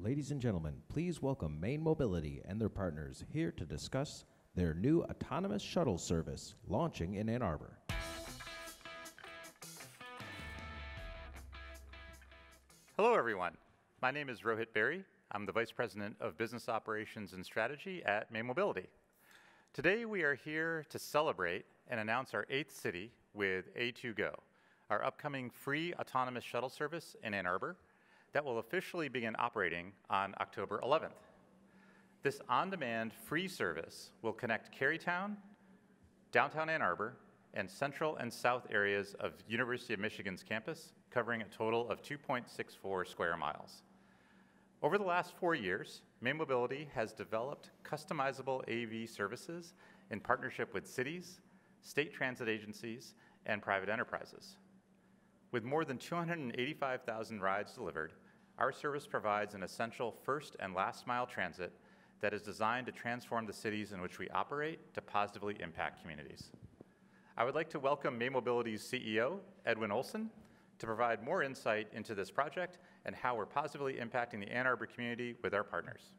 Ladies and gentlemen, please welcome Maine Mobility and their partners here to discuss their new autonomous shuttle service launching in Ann Arbor. Hello, everyone. My name is Rohit Berry. I'm the Vice President of Business Operations and Strategy at Maine Mobility. Today, we are here to celebrate and announce our 8th city with A2Go, our upcoming free autonomous shuttle service in Ann Arbor that will officially begin operating on October 11th. This on-demand free service will connect Carytown, downtown Ann Arbor, and central and south areas of University of Michigan's campus, covering a total of 2.64 square miles. Over the last 4 years, Maine Mobility has developed customizable AV services in partnership with cities, state transit agencies, and private enterprises. With more than 285,000 rides delivered, our service provides an essential first and last mile transit that is designed to transform the cities in which we operate to positively impact communities. I would like to welcome Maine Mobility's CEO, Edwin Olson, to provide more insight into this project and how we're positively impacting the Ann Arbor community with our partners.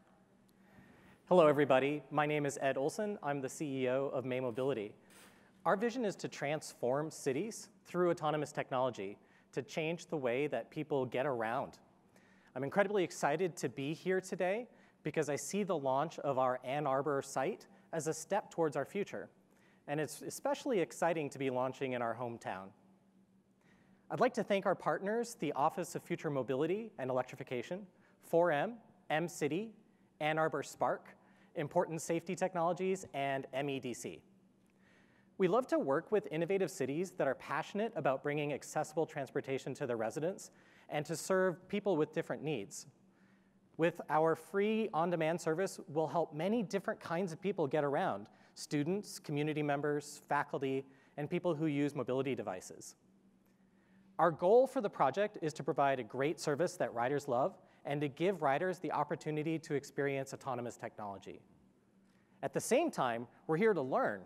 Hello, everybody. My name is Ed Olson. I'm the CEO of Maine Mobility. Our vision is to transform cities through autonomous technology to change the way that people get around. I'm incredibly excited to be here today because I see the launch of our Ann Arbor site as a step towards our future. And it's especially exciting to be launching in our hometown. I'd like to thank our partners, the Office of Future Mobility and Electrification, 4M, M-City, Ann Arbor Spark, Important Safety Technologies, and MEDC. We love to work with innovative cities that are passionate about bringing accessible transportation to their residents and to serve people with different needs. With our free on-demand service, we'll help many different kinds of people get around: students, community members, faculty, and people who use mobility devices. Our goal for the project is to provide a great service that riders love and to give riders the opportunity to experience autonomous technology. At the same time, we're here to learn.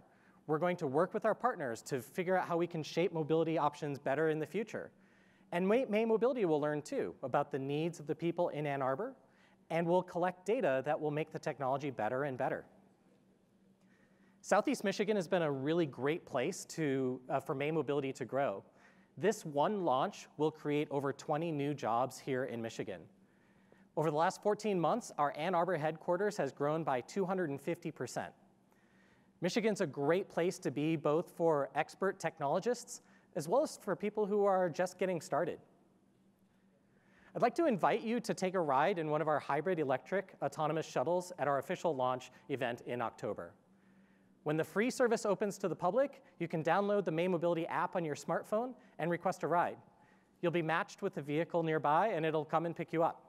We're going to work with our partners to figure out how we can shape mobility options better in the future. And Maine Mobility will learn too about the needs of the people in Ann Arbor, and we'll collect data that will make the technology better and better. Southeast Michigan has been a really great place for Maine Mobility to grow. This one launch will create over 20 new jobs here in Michigan. Over the last 14 months, our Ann Arbor headquarters has grown by 250%. Michigan's a great place to be both for expert technologists as well as for people who are just getting started. I'd like to invite you to take a ride in one of our hybrid electric autonomous shuttles at our official launch event in October. When the free service opens to the public, you can download the Maine Mobility app on your smartphone and request a ride. You'll be matched with a vehicle nearby, and it'll come and pick you up.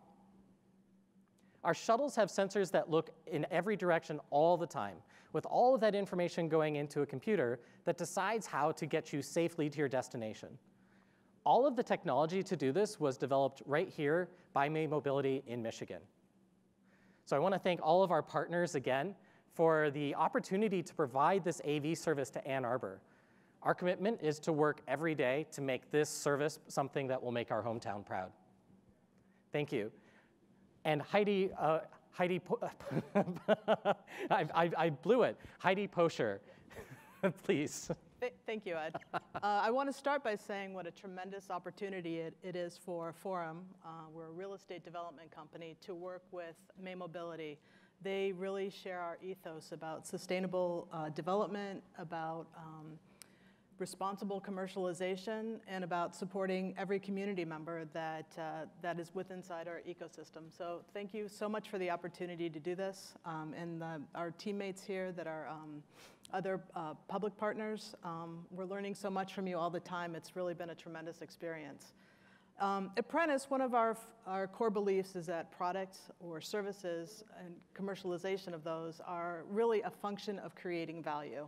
Our shuttles have sensors that look in every direction all the time, with all of that information going into a computer that decides how to get you safely to your destination. All of the technology to do this was developed right here by Maine Mobility in Michigan. So I want to thank all of our partners again for the opportunity to provide this AV service to Ann Arbor. Our commitment is to work every day to make this service something that will make our hometown proud. Thank you. And Heidi I blew it. Heidi Posher, please. Thank you, Ed. I want to start by saying what a tremendous opportunity it is for Forum. We're a real estate development company to work with Maine Mobility. They really share our ethos about sustainable development, about responsible commercialization, and about supporting every community member that is inside our ecosystem. So thank you so much for the opportunity to do this. And our teammates here that are other public partners, we're learning so much from you all the time. It's really been a tremendous experience. At Prentice, one of our core beliefs is that products or services and commercialization of those are really a function of creating value.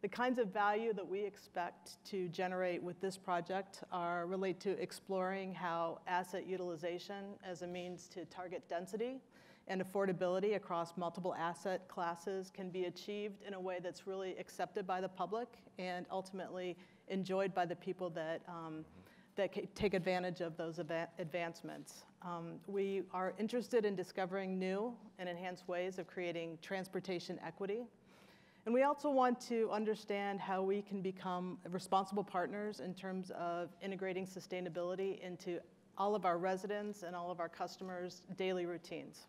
The kinds of value that we expect to generate with this project relate to exploring how asset utilization as a means to target density and affordability across multiple asset classes can be achieved in a way that's really accepted by the public and ultimately enjoyed by the people that take advantage of those advancements. We are interested in discovering new and enhanced ways of creating transportation equity. And we also want to understand how we can become responsible partners in terms of integrating sustainability into all of our residents and all of our customers' daily routines.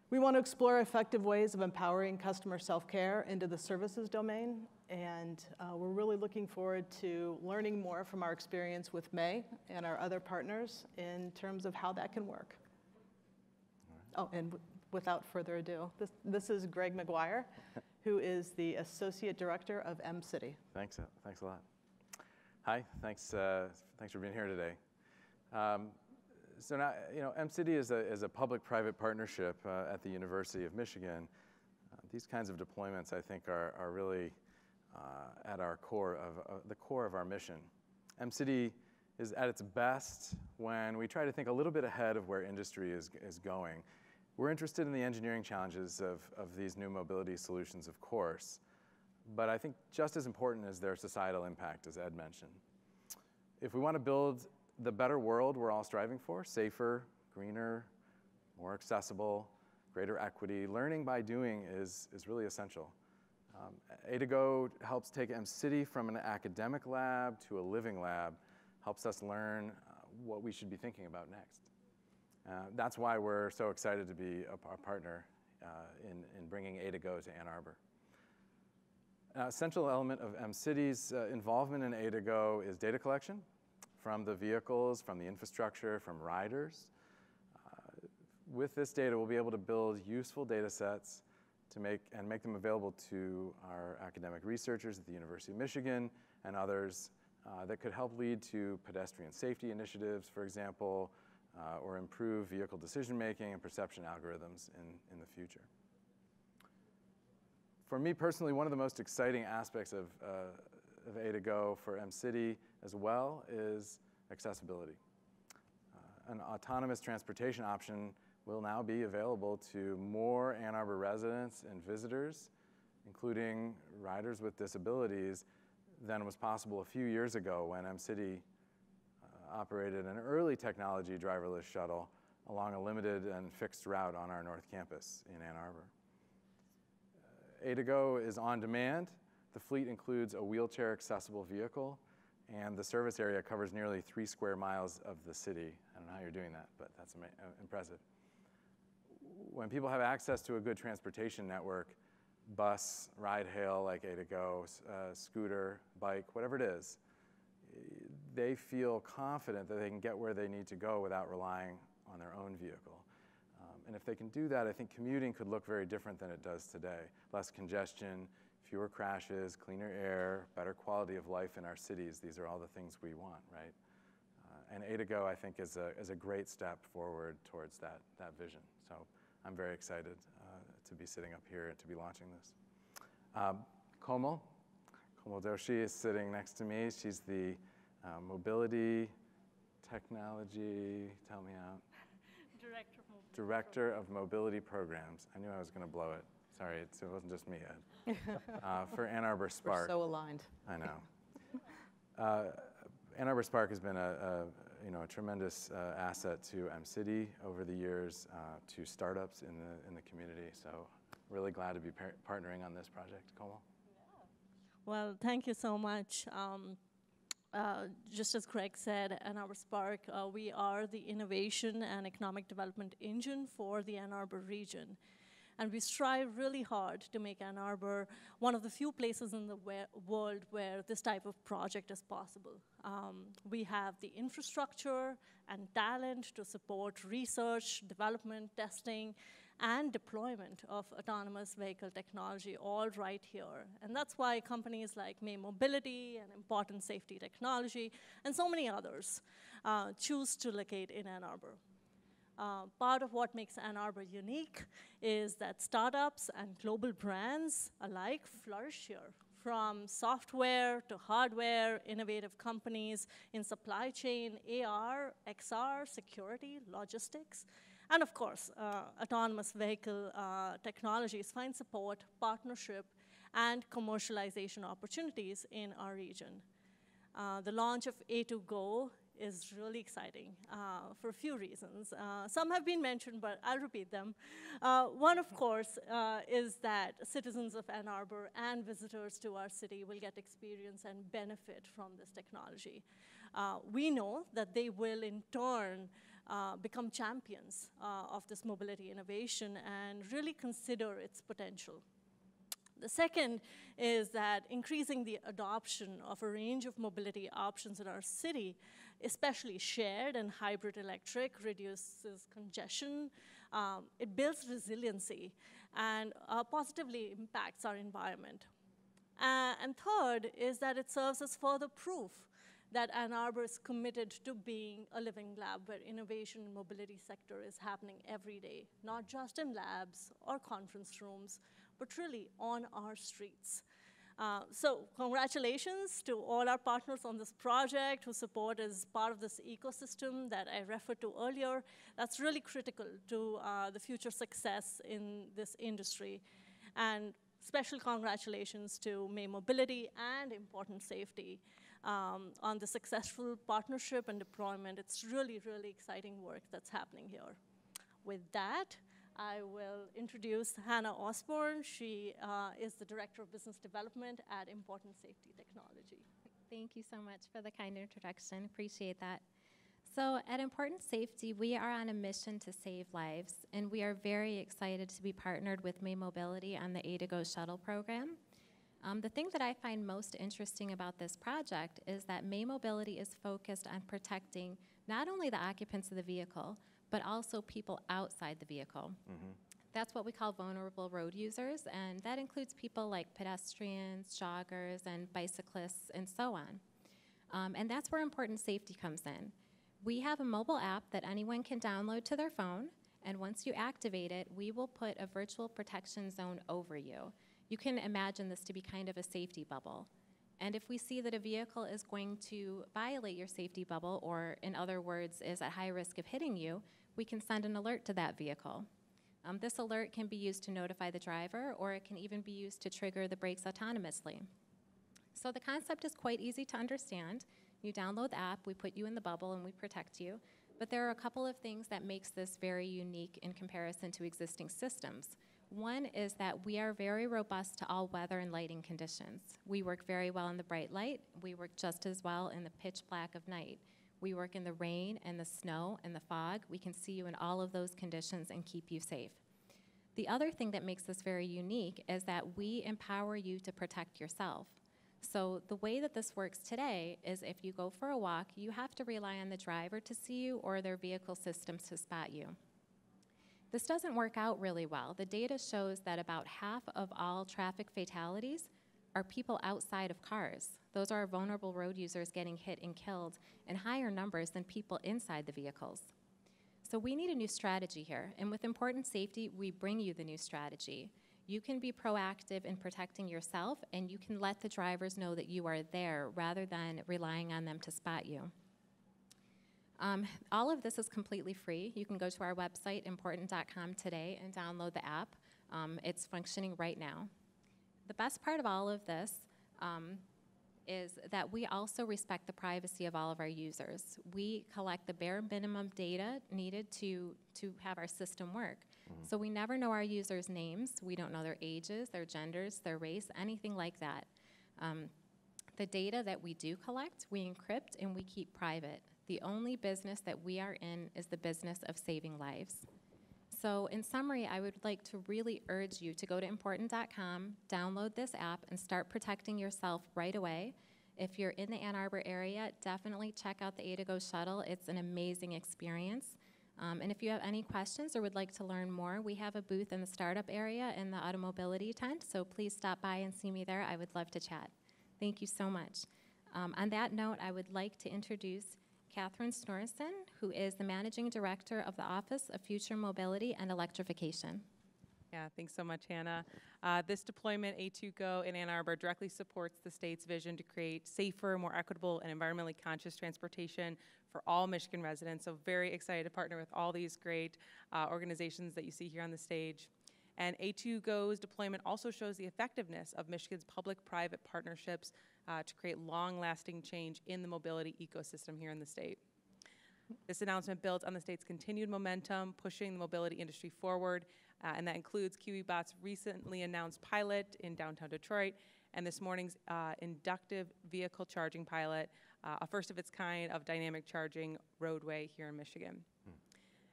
We want to explore effective ways of empowering customer self-care into the services domain, and we're really looking forward to learning more from our experience with May and our other partners in terms of how that can work. Oh, and without further ado, this is Greg McGuire, who is the Associate Director of M-City. Thanks a lot. Hi, thanks for being here today. So now, M-City is a public-private partnership at the University of Michigan. These kinds of deployments, I think, are really at our core the core of our mission. M-City is at its best when we try to think a little bit ahead of where industry is going. We're interested in the engineering challenges of these new mobility solutions, of course, but I think just as important is their societal impact, as Ed mentioned. If we want to build the better world we're all striving for, safer, greener, more accessible, greater equity, learning by doing is really essential. A2Go helps take M-City from an academic lab to a living lab, helps us learn what we should be thinking about next. That's why we're so excited to be a partner in bringing A2Go to Ann Arbor. A central element of M-City's involvement in A2Go is data collection from the vehicles, from the infrastructure, from riders. With this data, we'll be able to build useful data sets to make them available to our academic researchers at the University of Michigan and others that could help lead to pedestrian safety initiatives, for example, or improve vehicle decision-making and perception algorithms in the future. For me personally, one of the most exciting aspects of A2Go for M-City as well is accessibility. An autonomous transportation option will now be available to more Ann Arbor residents and visitors, including riders with disabilities, than was possible a few years ago when M-City operated an early technology driverless shuttle along a limited and fixed route on our North Campus in Ann Arbor. A2Go is on demand. The fleet includes a wheelchair-accessible vehicle, and the service area covers nearly 3 square miles of the city. I don't know how you're doing that, but that's impressive. When people have access to a good transportation network, bus, ride-hail like A2Go, scooter, bike, whatever it is, they feel confident that they can get where they need to go without relying on their own vehicle. And if they can do that, I think commuting could look very different than it does today. Less congestion, fewer crashes, cleaner air, better quality of life in our cities. These are all the things we want, right? And A2Go, I think, is a great step forward towards that vision. So I'm very excited to be sitting up here and to be launching this. Komal Doshi is sitting next to me. She's the Mobility Technology, tell me out. Director of Mobility Programs. I knew I was going to blow it. Sorry, it wasn't just me, Ed. For Ann Arbor Spark. We're so aligned. I know. Ann Arbor Spark has been a tremendous asset to M-City over the years, to startups in the community. So really glad to be partnering on this project. Komal? Yeah. Well, thank you so much. Just as Greg said, Ann Arbor Spark, we are the innovation and economic development engine for the Ann Arbor region. And we strive really hard to make Ann Arbor one of the few places in the world where this type of project is possible. We have the infrastructure and talent to support research, development, testing, and deployment of autonomous vehicle technology all right here. And that's why companies like May Mobility and Important Safety Technology and so many others choose to locate in Ann Arbor. Part of what makes Ann Arbor unique is that startups and global brands alike flourish here. From software to hardware, innovative companies in supply chain, AR, XR, security, logistics, and of course, autonomous vehicle technologies find support, partnership, and commercialization opportunities in our region. The launch of A2Go is really exciting for a few reasons. Some have been mentioned, but I'll repeat them. One, of course, is that citizens of Ann Arbor and visitors to our city will get experience and benefit from this technology. We know that they will, in turn, become champions of this mobility innovation and really consider its potential. The second is that increasing the adoption of a range of mobility options in our city, especially shared and hybrid electric, reduces congestion, it builds resiliency, and positively impacts our environment. And third is that it serves as further proof that Ann Arbor is committed to being a living lab where innovation in mobility sector is happening every day, not just in labs or conference rooms, but really on our streets. So congratulations to all our partners on this project who support as part of this ecosystem that I referred to earlier. That's really critical to the future success in this industry. And special congratulations to May Mobility and Important Safety on the successful partnership and deployment. It's really, really exciting work that's happening here. With that, I will introduce Hannah Osborne. She is the Director of Business Development at Important Safety Technology. Thank you so much for the kind introduction. Appreciate that. So at Important Safety, we are on a mission to save lives, and we are very excited to be partnered with May Mobility on the A2Go shuttle program. The thing that I find most interesting about this project is that May Mobility is focused on protecting not only the occupants of the vehicle, but also people outside the vehicle. Mm-hmm. That's what we call vulnerable road users, and that includes people like pedestrians, joggers, and bicyclists, and so on. And that's where Important Safety comes in. We have a mobile app that anyone can download to their phone, and once you activate it, we will put a virtual protection zone over you. You can imagine this to be kind of a safety bubble. And if we see that a vehicle is going to violate your safety bubble, or in other words, is at high risk of hitting you, we can send an alert to that vehicle. This alert can be used to notify the driver, or it can even be used to trigger the brakes autonomously. So the concept is quite easy to understand. You download the app, we put you in the bubble, and we protect you. But there are a couple of things that makes this very unique in comparison to existing systems. One is that we are very robust to all weather and lighting conditions. We work very well in the bright light. We work just as well in the pitch black of night. We work in the rain and the snow and the fog. We can see you in all of those conditions and keep you safe. The other thing that makes this very unique is that we empower you to protect yourself. So the way that this works today is if you go for a walk, you have to rely on the driver to see you or their vehicle systems to spot you. This doesn't work out really well. The data shows that about half of all traffic fatalities are people outside of cars. Those are vulnerable road users getting hit and killed in higher numbers than people inside the vehicles. So we need a new strategy here, and with Important Safety, we bring you the new strategy. You can be proactive in protecting yourself, and you can let the drivers know that you are there rather than relying on them to spot you. All of this is completely free. You can go to our website, important.com today, and download the app. It's functioning right now. The best part of all of this is that we also respect the privacy of all of our users. We collect the bare minimum data needed to have our system work. Mm-hmm. So we never know our users' names. We don't know their ages, their genders, their race, anything like that. The data that we do collect, we encrypt and we keep private. The only business that we are in is the business of saving lives. So in summary, I would like to really urge you to go to important.com, download this app, and start protecting yourself right away. If you're in the Ann Arbor area, definitely check out the A2Go shuttle. It's an amazing experience. And if you have any questions or would like to learn more, we have a booth in the startup area in the automobility tent, so please stop by and see me there. I would love to chat. Thank you so much. On that note, I would like to introduce Catherine Snorrison, who is the Managing Director of the Office of Future Mobility and Electrification. Yeah, thanks so much, Hannah. This deployment, A2Go in Ann Arbor, directly supports the state's vision to create safer, more equitable, and environmentally conscious transportation for all Michigan residents. So very excited to partner with all these great organizations that you see here on the stage. And A2Go's deployment also shows the effectiveness of Michigan's public-private partnerships to create long-lasting change in the mobility ecosystem here in the state. This announcement builds on the state's continued momentum, pushing the mobility industry forward, and that includes QEBot's recently announced pilot in downtown Detroit, and this morning's inductive vehicle charging pilot, a first of its kind of dynamic charging roadway here in Michigan.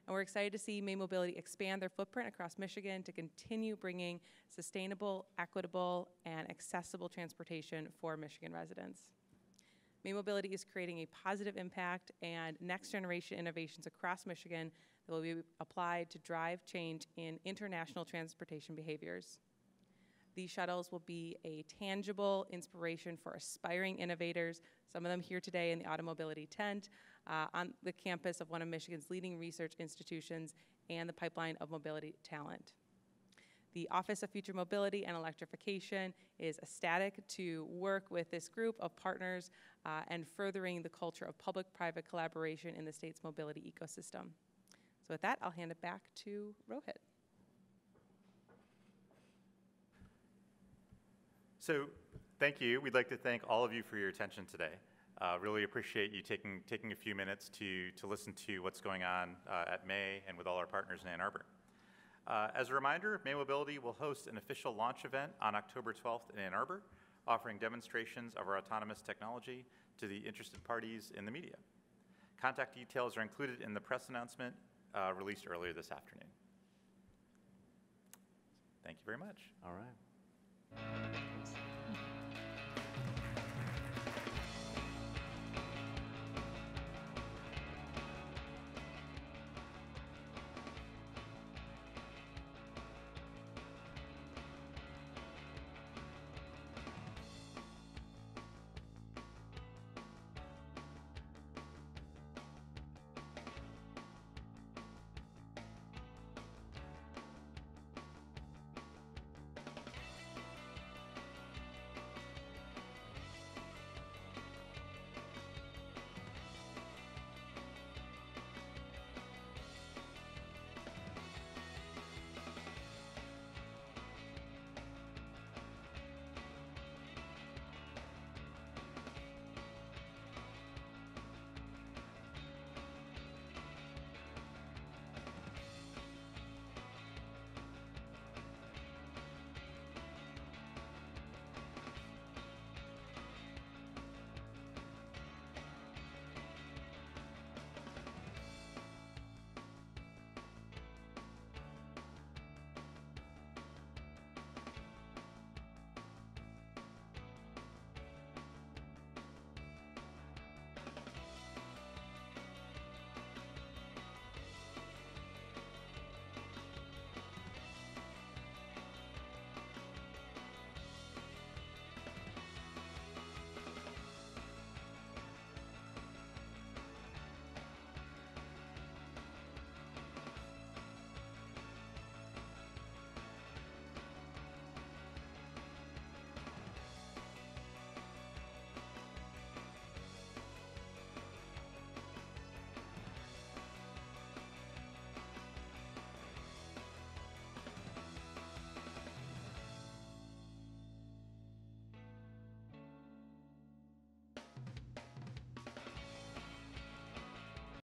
And we're excited to see Maine Mobility expand their footprint across Michigan to continue bringing sustainable, equitable, and accessible transportation for Michigan residents. Maine Mobility is creating a positive impact and next-generation innovations across Michigan that will be applied to drive change in international transportation behaviors. These shuttles will be a tangible inspiration for aspiring innovators, some of them here today in the Automobility tent, on the campus of one of Michigan's leading research institutions and the pipeline of mobility talent. The Office of Future Mobility and Electrification is ecstatic to work with this group of partners and furthering the culture of public-private collaboration in the state's mobility ecosystem. So with that, I'll hand it back to Rohit. So thank you. We'd like to thank all of you for your attention today. Really appreciate you taking a few minutes to listen to what's going on at May and with all our partners in Ann Arbor. As a reminder, May Mobility will host an official launch event on October 12th in Ann Arbor, offering demonstrations of our autonomous technology to the interested parties in the media. Contact details are included in the press announcement released earlier this afternoon. Thank you very much. All right. Thanks.